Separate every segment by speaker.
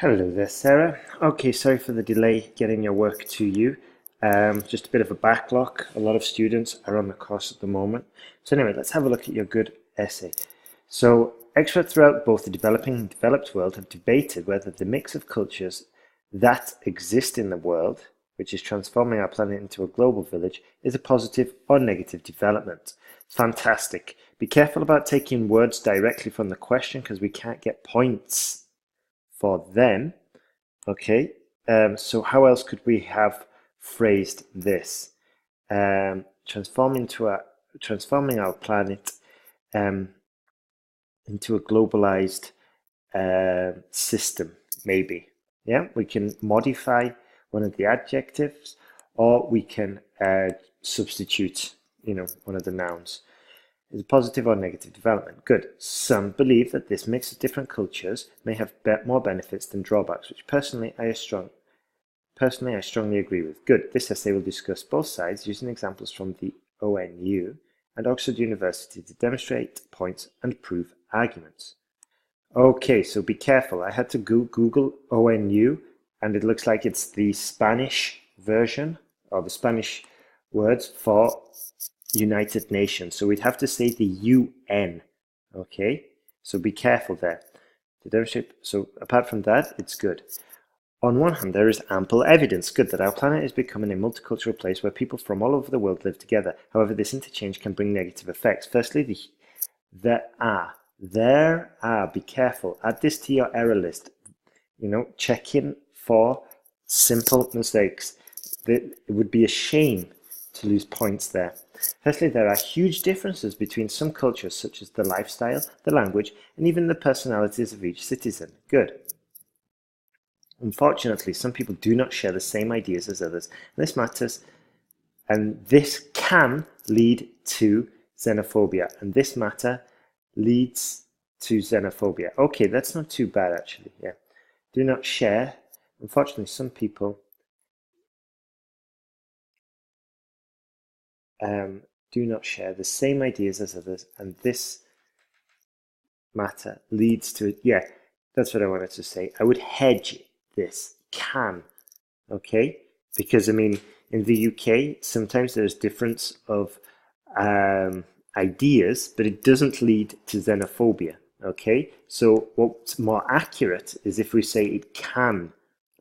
Speaker 1: Hello there, Sarah. Okay, sorry for the delay getting your work to you. Just a bit of a backlog. A lot of students are on the course at the moment. So anyway, let's have a look at your good essay. So experts throughout both the developing and developed world have debated whether the mix of cultures that exist in the world, which is transforming our planet into a global village, is a positive or negative development. Fantastic. Be careful about taking words directly from the question because we can't get points for them. Okay, so how else could we have phrased this? Transforming our planet um, into a globalized system, maybe. Yeah, we can modify one of the adjectives, or we can substitute, one of the nouns. Is a positive or negative development? Good. Some believe that this mix of different cultures may have more benefits than drawbacks, which personally I strongly agree with. Good. This essay will discuss both sides using examples from the ONU and Oxford University to demonstrate points and prove arguments. Okay, so be careful. I had to Google ONU, and it looks like it's the Spanish version, or the Spanish words for United Nations. So we'd have to say the UN. Okay, so be careful there. To demonstrate. So apart from that, it's good. On one hand, there is ample evidence, good, that our planet is becoming a multicultural place where people from all over the world live together. However, this interchange can bring negative effects. Firstly, there are, be careful, add this to your error list. Check in for simple mistakes. It would be a shame to lose points there. Firstly, there are huge differences between some cultures, such as the lifestyle, the language, and even the personalities of each citizen. Good. Unfortunately, some people do not share the same ideas as others, and this can lead to xenophobia, Okay, that's not too bad, actually. Yeah. Do not share. Unfortunately, some people do not share the same ideas as others, and this matter leads to it. Yeah, that's what I wanted to say. I would hedge this can, okay? Because in the UK, sometimes there's difference of ideas, but it doesn't lead to xenophobia, okay? So what's more accurate is if we say it can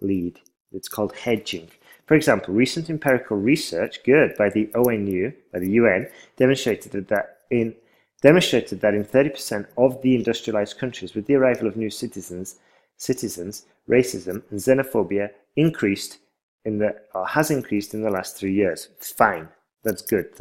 Speaker 1: lead. It's called hedging. For example, recent empirical research, good, by the ONU, by the UN, demonstrated that in 30% of the industrialized countries, with the arrival of new citizens, racism and xenophobia has increased in the last 3 years. It's fine. That's good.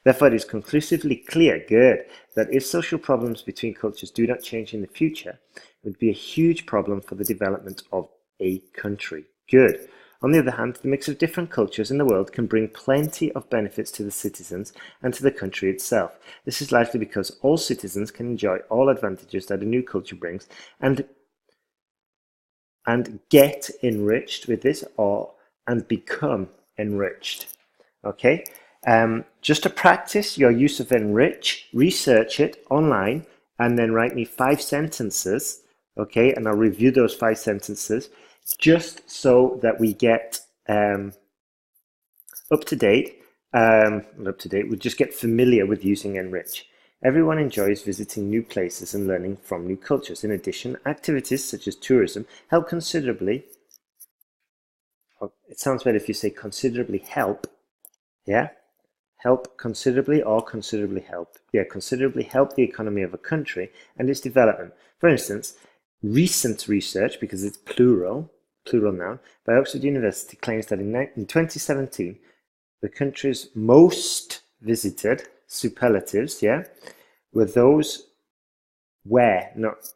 Speaker 1: Therefore, it is conclusively clear, good, that if social problems between cultures do not change in the future, it would be a huge problem for the development of a country. Good. On the other hand, the mix of different cultures in the world can bring plenty of benefits to the citizens and to the country itself. This is largely because all citizens can enjoy all advantages that a new culture brings and get enriched with this and become enriched. Okay? Just to practice your use of enrich, research it online and then write me 5 sentences, okay? And I'll review those 5 sentences just so that we get up to date. We just get familiar with using enrich. Everyone enjoys visiting new places and learning from new cultures. In addition, activities such as tourism help considerably. It sounds better if you say considerably help. Yeah? Help considerably or considerably help. Yeah, considerably help the economy of a country and its development. For instance, recent research, because it's plural noun, by Oxford University claims that in 2017, the country's most visited superlatives, yeah, were those where, not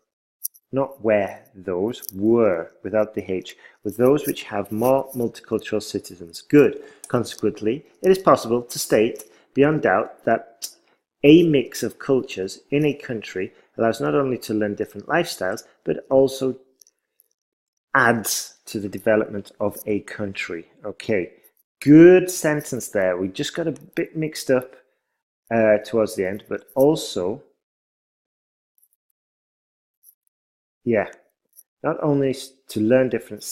Speaker 1: where those were, without the H, with those which have more multicultural citizens. Good. Consequently, it is possible to state beyond doubt that a mix of cultures in a country allows not only to learn different lifestyles, but also adds to the development of a country. Okay, good sentence there. We just got a bit mixed up towards the end, but also, yeah, not only to learn different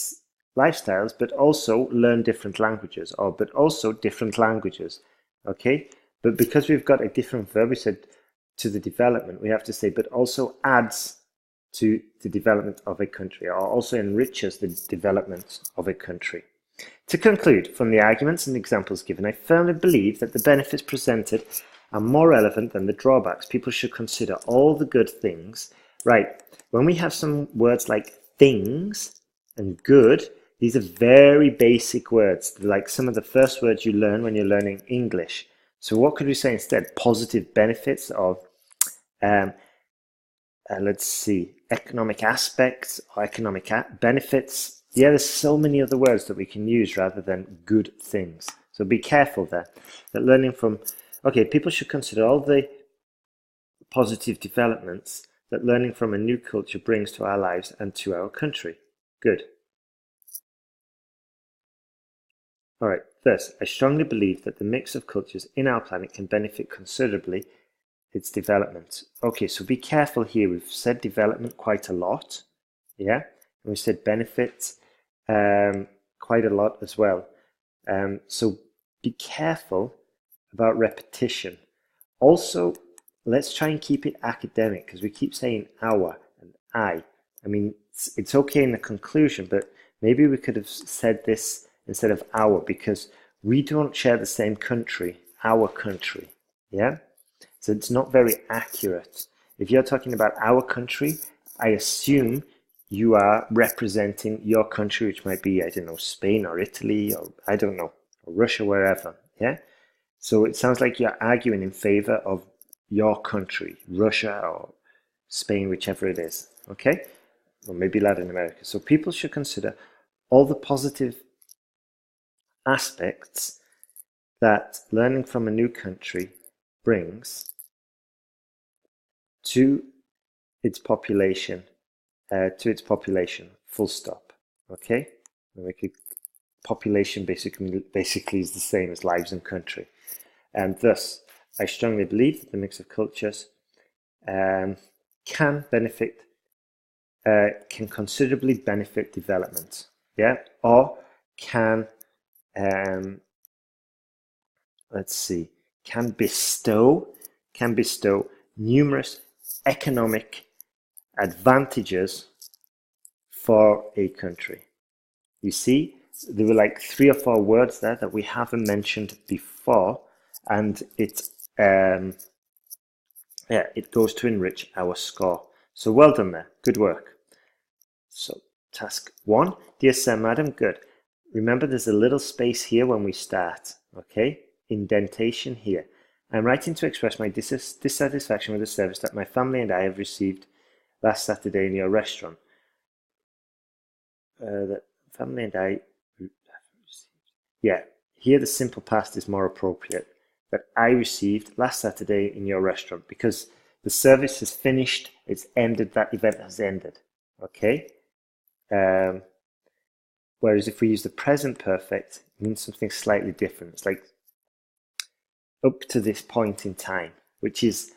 Speaker 1: lifestyles, but also learn different languages, but also different languages, okay? But because we've got a different verb, we said to the development, we have to say, but also adds to the development of a country, or also enriches the development of a country. To conclude, from the arguments and examples given, I firmly believe that the benefits presented are more relevant than the drawbacks. People should consider all the good things. Right, when we have some words like things and good, these are very basic words, like some of the first words you learn when you're learning English. So what could we say instead? Positive benefits of, let's see, economic aspects or economic benefits. Yeah, there's so many other words that we can use rather than good things. So be careful there. That learning from, okay, people should consider all the positive developments that learning from a new culture brings to our lives and to our country. Good. All right, thus, I strongly believe that the mix of cultures in our planet can benefit considerably its development. Okay, so be careful here. We've said development quite a lot, yeah? And we said benefits quite a lot as well. So be careful about repetition. Also, let's try and keep it academic because we keep saying our and I. I mean, it's okay in the conclusion, but maybe we could have said this instead of our because we don't share the same country, our country, yeah? So it's not very accurate. If you're talking about our country, I assume you are representing your country, which might be, I don't know, Spain or Italy or I don't know, or Russia, wherever, yeah? So it sounds like you're arguing in favor of your country, Russia or Spain, whichever it is, okay? Or maybe Latin America. So people should consider all the positive aspects that learning from a new country brings to its population, full stop, okay? Population basically is the same as lives and country. And thus, I strongly believe that the mix of cultures can considerably benefit development, yeah, or can, let's see, can bestow numerous economic advantages for a country. You see, there were like 3 or 4 words there that we haven't mentioned before, and it goes to enrich our score. So well done there, good work. So task 1, dear Sir, Madam, good. Remember there's a little space here when we start, okay? Indentation here. I'm writing to express my dissatisfaction with the service that my family and I have received last Saturday in your restaurant. That family and I, yeah, here the simple past is more appropriate. That I received last Saturday in your restaurant because the service is finished, it's ended, that event has ended, okay? Whereas if we use the present perfect, it means something slightly different. It's like up to this point in time, which is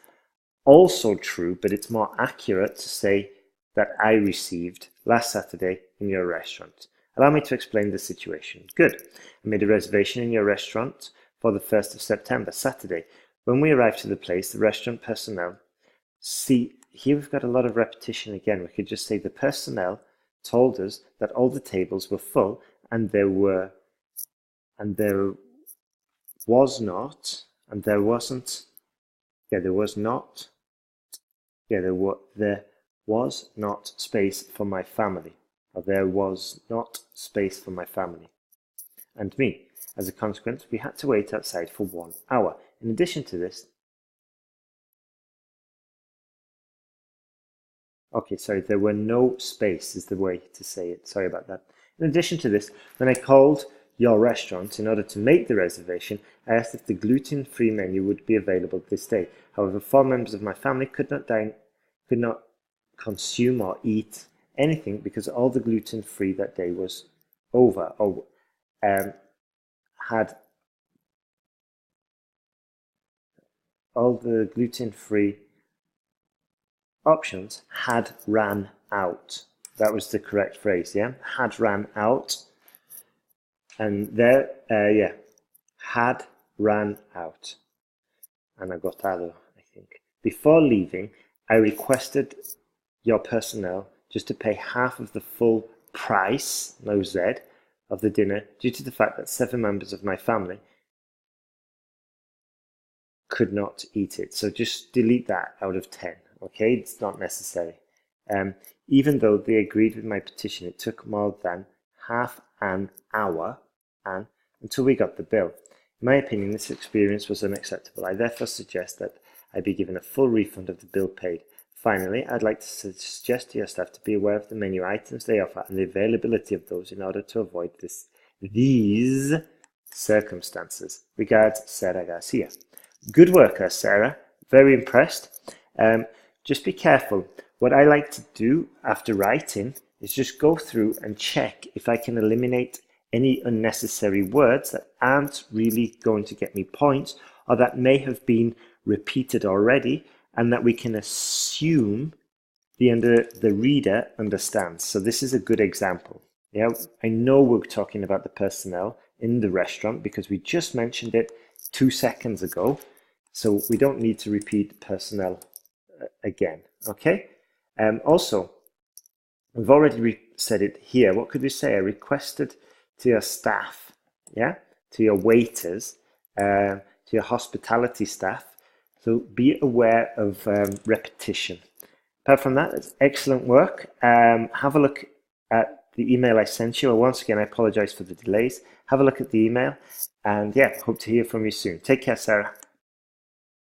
Speaker 1: also true, but it's more accurate to say that I received last Saturday in your restaurant. Allow me to explain the situation. Good. I made a reservation in your restaurant for the 1st of September, Saturday. When we arrived to the place, the restaurant personnel, see, here we've got a lot of repetition again. We could just say the personnel told us that all the tables were full and there was not, and there wasn't, there was not space for my family, or there was not space for my family and me. As a consequence, we had to wait outside for 1 hour. In addition to this, okay, sorry, there were no space is the way to say it. Sorry about that. In addition to this, when I called your restaurant in order to make the reservation, I asked if the gluten-free menu would be available this day. However, 4 members of my family could not consume or eat anything because all the gluten-free that day was over, or had all the gluten-free options had ran out. That was the correct phrase, yeah? Had ran out. And there, yeah, had ran out. And agotado, I think. Before leaving, I requested your personnel just to pay half of the full price, no Z, of the dinner due to the fact that 7 members of my family could not eat it. So just delete that out of 10, okay? It's not necessary. Even though they agreed with my petition, it took more than half an hour until we got the bill. In my opinion, this experience was unacceptable. I therefore suggest that I be given a full refund of the bill paid. Finally, I'd like to suggest to your staff to be aware of the menu items they offer and the availability of those in order to avoid these circumstances. Regards, Sara Garcia. Good work, Sara. Very impressed. Just be careful. What I like to do after writing is just go through and check if I can eliminate any unnecessary words that aren't really going to get me points or that may have been repeated already and that we can assume the reader understands. So this is a good example. Yeah, I know we're talking about the personnel in the restaurant because we just mentioned it 2 seconds ago. So we don't need to repeat personnel again, okay? Also, we've already said it here. What could we say? I requested to your staff, yeah, to your waiters, to your hospitality staff. So be aware of repetition. Apart from that, it's excellent work. Have a look at the email I sent you. Once again, I apologize for the delays. Have a look at the email and yeah, hope to hear from you soon. Take care, Sarah.